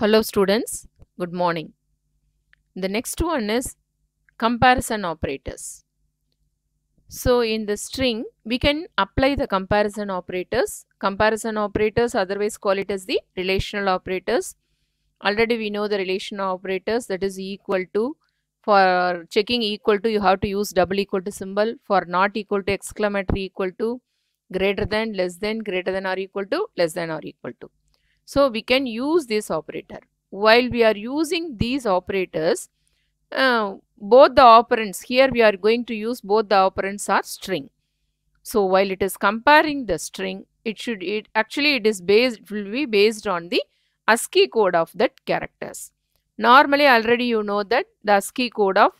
Hello students, good morning. The next one is comparison operators. So in the string, we can apply the comparison operators. Comparison operators, otherwise call it as the relational operators. Already we know the relational operators, that is equal to. For checking equal to, you have to use double equal to symbol. For not equal to, exclamatory equal to, greater than, less than, greater than or equal to, less than or equal to. So we can use this operator. While we are using these operators, both the operands, here we are going to use both the operands are string. So while it is comparing the string, it will be based on the ASCII code of that characters. Normally already you know that the ASCII code of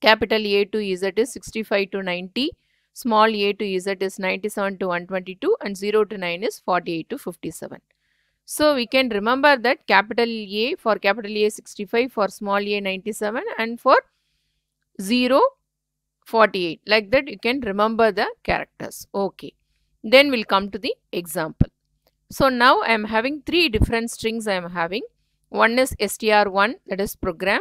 capital A to Z is 65 to 90, small a to Z is 97 to 122 and 0 to 9 is 48 to 57. So we can remember that capital A, for capital A 65, for small a 97 and for 0 48. Like that you can remember the characters. Okay. Then we'll come to the example. So now I am having three different strings I am having. One is str1, that is program,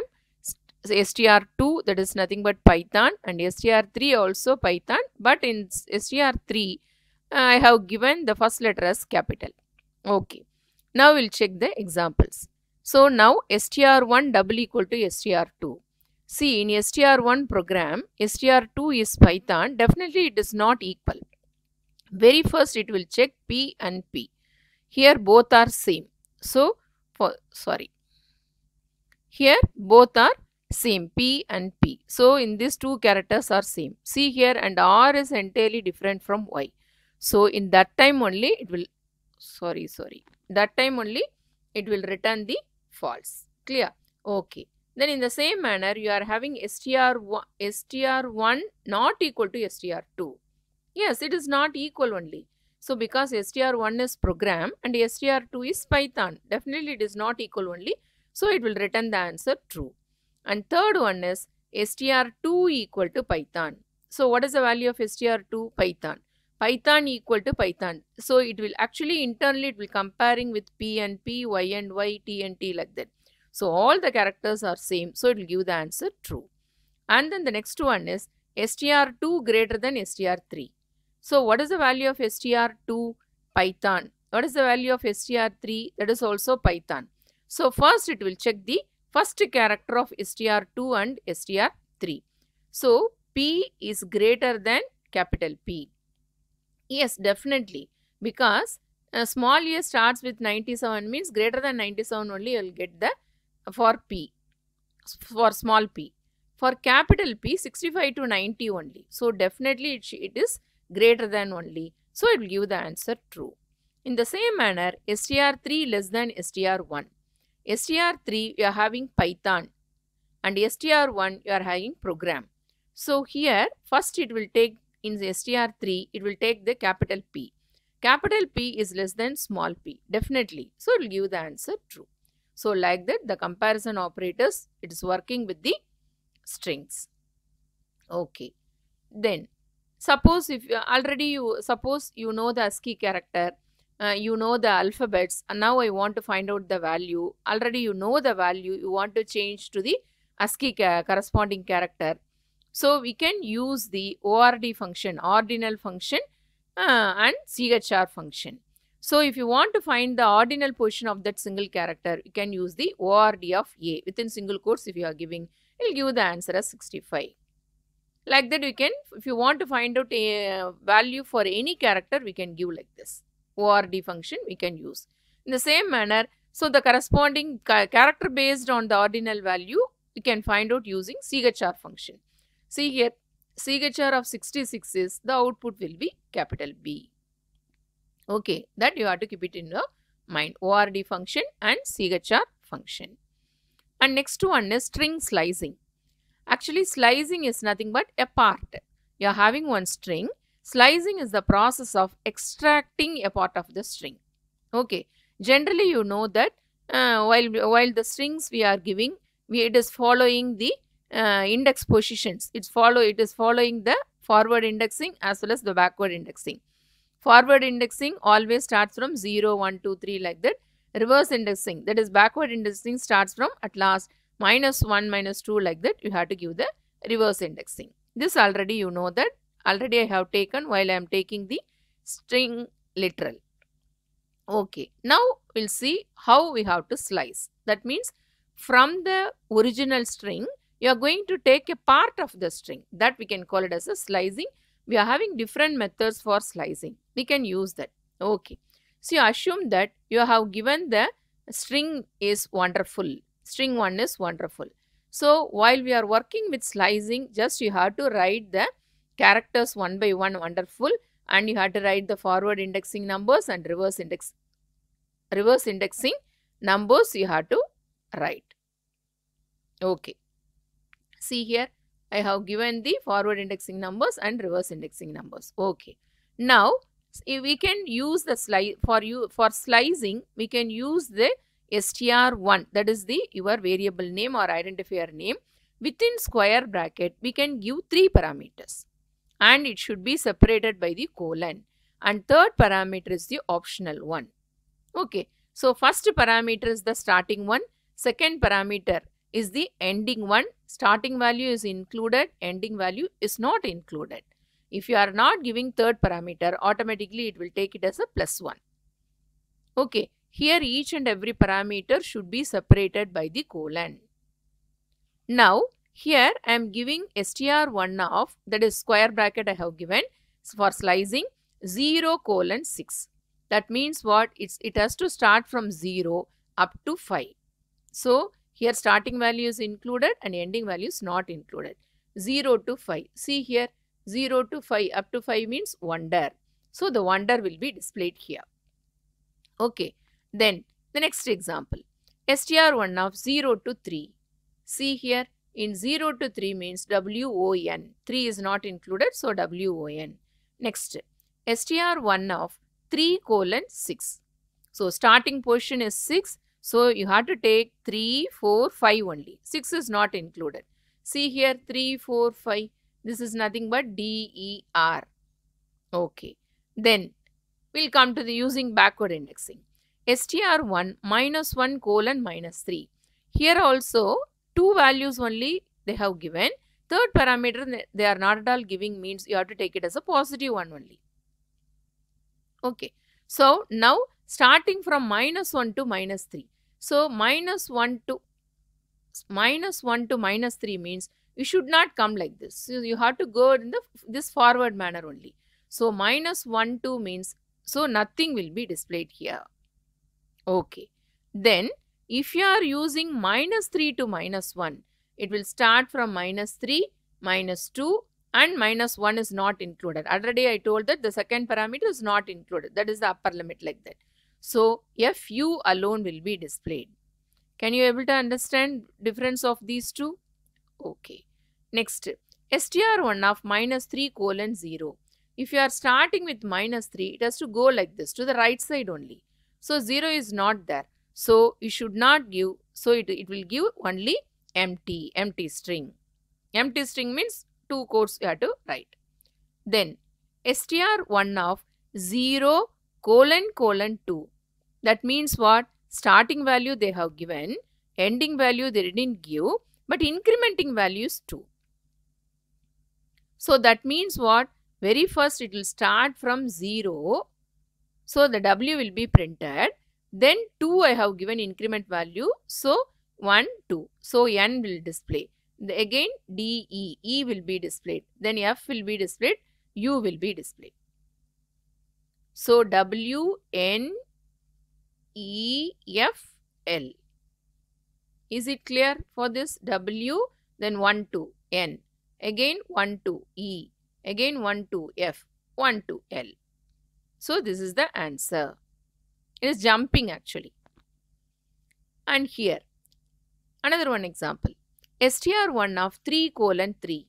str2, that is nothing but Python, and str3 also Python, but in str3 I have given the first letter as capital. Okay. Now we'll check the examples. So now str1 double equal to str2. See, in str1 program, str2 is Python. Definitely it is not equal. Very first it will check P and P. Here both are same. So, here both are same, P and P. So in these two characters are same. See here, and R is entirely different from Y. So in that time only it will, that time only it will return the false. Clear? Okay. Then in the same manner you are having str1 not equal to str2. Yes, it is not equal only. So because str1 is program and str2 is Python, definitely it is not equal only. So it will return the answer true. And third one is str2 equal to Python. So what is the value of str2? Python. Python equal to Python. So it will actually internally it will comparing with P and P, Y and Y, T and T, like that. So all the characters are same. So it will give the answer true. And then the next one is str2 greater than str3. So what is the value of str2? Python. What is the value of str3? That is also Python. So first it will check the first character of str2 and str3. So P is greater than capital P. Yes, definitely, because small a starts with 97 means greater than 97 only you will get the for P, for small p. For capital P 65 to 90 only. So definitely it is greater than only. So it will give the answer true. In the same manner, str3 less than str1. str3 you are having Python and str1 you are having program. So here first it will take, in the str3 it will take the capital P. Capital P is less than small p, definitely. So it will give the answer true. So like that the comparison operators, it is working with the strings. Okay. Then suppose if suppose you know the ASCII character, you know the alphabets, and now I want to find out the value. Already you know the value, you want to change to the ASCII corresponding character. So we can use the ORD function, ordinal function and CHR function. So if you want to find the ordinal position of that single character, you can use the ORD of A. Within single quotes if you are giving, it will give the answer as 65. Like that we can, if you want to find out a value for any character, we can give like this. ORD function we can use. In the same manner, so the corresponding character based on the ordinal value, we can find out using CHR function. See here, CHR of 66 is, the output will be capital B. Okay, that you have to keep it in your mind. ORD function and CHR function. And next one is string slicing. Actually, slicing is nothing but a part. You are having one string. Slicing is the process of extracting a part of the string. Okay. Generally, you know that while the strings we are giving, it is following the index positions. It is following the forward indexing as well as the backward indexing. Forward indexing always starts from 0, 1, 2, 3 like that. reverse indexing, that is backward indexing, starts from at last -1, -2, like that. You have to give the reverse indexing. This already you know that. Already I have taken while I am taking the string literal. Okay, now we'll see how we have to slice. That means from the original string, you are going to take a part of the string. That we can call it as a slicing. We are having different methods for slicing. We can use that. Okay. So you assume that you have given the string is wonderful. String 1 is wonderful. So while we are working with slicing, just you have to write the characters one by one, wonderful, and you have to write the forward indexing numbers and reverse indexing numbers you have to write. Okay. See here, I have given the forward indexing numbers and reverse indexing numbers. Okay. Now, we can use the for slicing, we can use the str1, that is the your variable name or identifier name. Within square bracket, we can give 3 parameters and it should be separated by the colon. And third parameter is the optional one. Okay. So, first parameter is the starting one. Second parameter is the ending one. Starting value is included, ending value is not included. If you are not giving third parameter, automatically it will take it as a +1. Okay, here each and every parameter should be separated by the colon. Now, here I am giving str1 of, that is square bracket I have given for slicing 0:6. That means what? It has to start from 0 up to 5. So, here starting value is included and ending value is not included. 0 to 5. See here, 0 to 5, up to 5 means wonder. So, the wonder will be displayed here. Okay. Then, the next example. str1 of 0 to 3. See here, in 0 to 3 means WON. 3 is not included, so WON. Next, str1 of 3:6. So, starting position is 6. So, you have to take 3, 4, 5 only. 6 is not included. See here, 3, 4, 5. This is nothing but DER. Okay. Then, we'll come to the using backward indexing. str1 -1 colon -3. Here also, 2 values only they have given. Third parameter they are not at all giving, means you have to take it as a positive one only. Okay. So, now starting from -1 to -3. So, -1 to -3 means you should not come like this. So, you have to go in this forward manner only. So, -1 to means, so nothing will be displayed here. Okay. Then, if you are using -3 to -1, it will start from -3, -2 and -1 is not included. Already I told that the second parameter is not included. That is the upper limit like that. So, FU alone will be displayed. Can you able to understand difference of these two? Okay. Next, str1 of -3:0. If you are starting with -3, it has to go like this to the right side only. So, 0 is not there. So, you should not give. So, it will give only empty string. Empty string means 2 quotes you have to write. Then, str1 of 0::2. That means what? Starting value they have given, ending value they didn't give, but incrementing value is 2. So, that means what? Very first it will start from 0. So, the W will be printed. Then 2 I have given increment value. So, 1, 2. So, N will display. Again DE, E will be displayed. Then F will be displayed. U will be displayed. So, W, N, E, F, L. Is it clear for this? W, then 1, 2, N. Again 1, 2, E. Again 1, 2, F. 1, 2, L. So, this is the answer. It is jumping actually. And here, another one example. str1 of 3:3.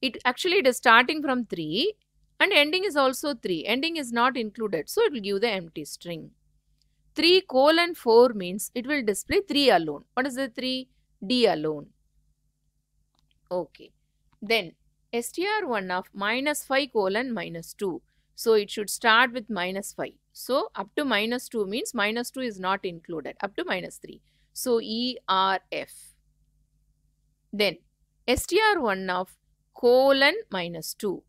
It is starting from 3 and ending is also 3. Ending is not included. So, it will give the empty string. 3:4 means it will display 3 alone. What is the 3? D alone. Okay. Then, str1 of -5:-2. So it should start with -5. So up to -2 means -2 is not included, up to -3. So ERF. Then str1 of colon -2.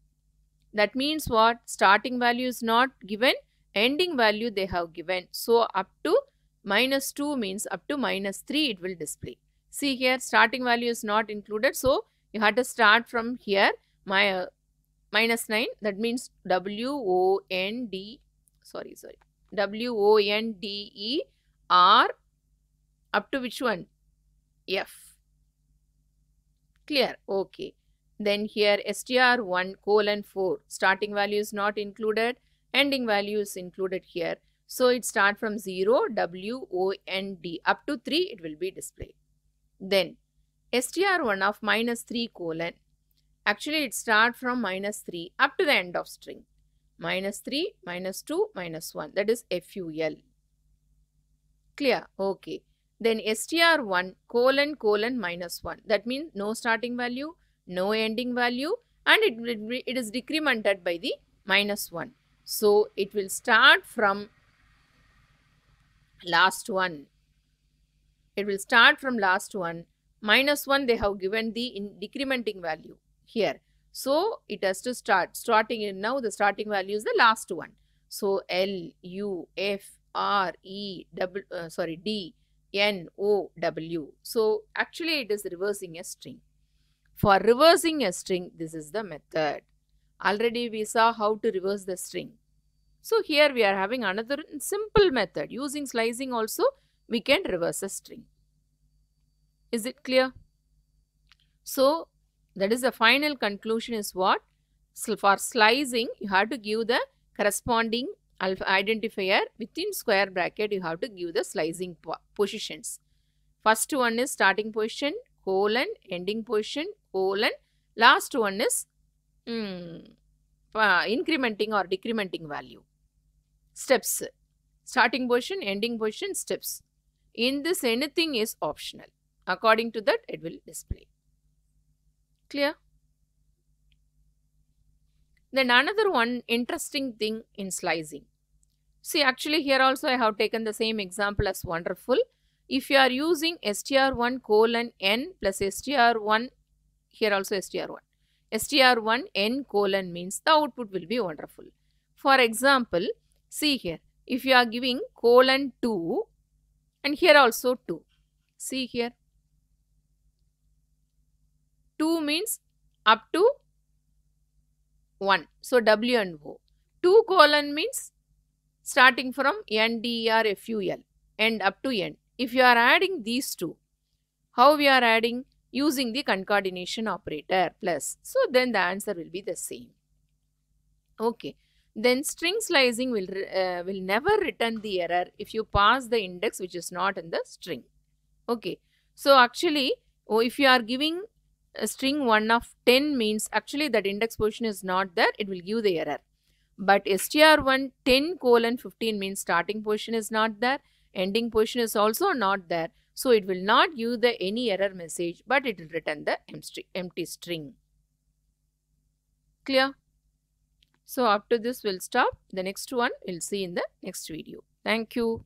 That means what? Starting value is not given, ending value they have given. So up to -2 means up to -3 it will display. See here, starting value is not included. So you have to start from here, -9. That means WONDER up to which one? F. Clear? Okay. Then here str1 colon 4. Starting value is not included. Ending value is included here. So it starts from 0, WOND. Up to 3 it will be displayed. Then str1 of -3 colon. Actually it starts from -3 up to the end of string. -3, -2, -1. That is FUL. Clear? Okay. Then str1 colon -1. That means no starting value, no ending value, and it is decremented by the -1. So it will start from last one. It will start from last one. -1 they have given the decrementing value here. So it has to start. Starting in now the starting value is the last one. So L, U, F, R, E, D, N, O, W. So actually it is reversing a string. For reversing a string, this is the method. Already we saw how to reverse the string. So here we are having another simple method. Using slicing also we can reverse a string. Is it clear? So that is the final conclusion is what? So for slicing you have to give the corresponding alpha identifier within square bracket. You have to give the slicing positions. First one is starting position, colon, ending position, colon. Last one is incrementing or decrementing value. Steps. Starting position, ending position, steps. In this anything is optional. According to that it will display. Clear? Then another one interesting thing in slicing. See, actually here also I have taken the same example as wonderful. If you are using str1 colon n plus str1, here also str1. str1 n colon means the output will be wonderful. For example, see here, if you are giving colon 2 and here also 2. See here. 2 means up to 1. So W and O. 2 colon means starting from N, D, R, F, U, L and up to N. If you are adding these two, how we are adding? Using the concatenation operator plus. So then the answer will be the same. Okay. Then string slicing will never return the error if you pass the index which is not in the string. Okay. So actually, if you are giving a string 1 of 10 means actually that index position is not there, it will give the error. But str1 10 colon 15 means starting position is not there, ending position is also not there. So it will not give the any error message, but it will return the empty string. Clear? So up to this we'll stop. The next one we'll see in the next video. Thank you.